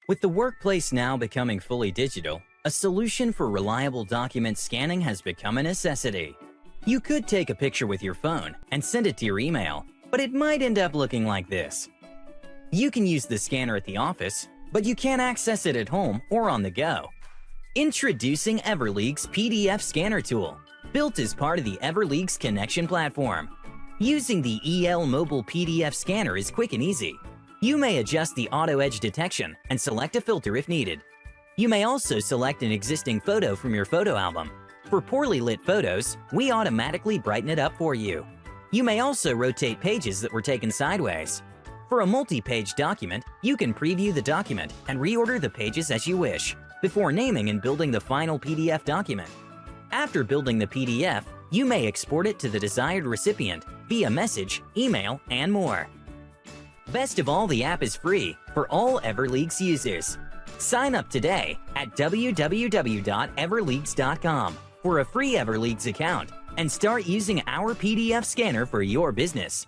With the workplace now becoming fully digital, a solution for reliable document scanning has become a necessity. You could take a picture with your phone and send it to your email, but it might end up looking like this. You can use the scanner at the office, but you can't access it at home or on the go. Introducing EverLeagues PDF Scanner Tool, built as part of the EverLeagues Connection platform. Using the EL mobile PDF scanner is quick and easy. You may adjust the auto edge detection and select a filter if needed. You may also select an existing photo from your photo album. For poorly lit photos, we automatically brighten it up for you. You may also rotate pages that were taken sideways. For a multi-page document, you can preview the document and reorder the pages as you wish, before naming and building the final PDF document. After building the PDF, you may export it to the desired recipient via message, email, and more. Best of all, the app is free for all EverLeagues users. Sign up today at www.everleagues.com for a free EverLeagues account and start using our PDF scanner for your business.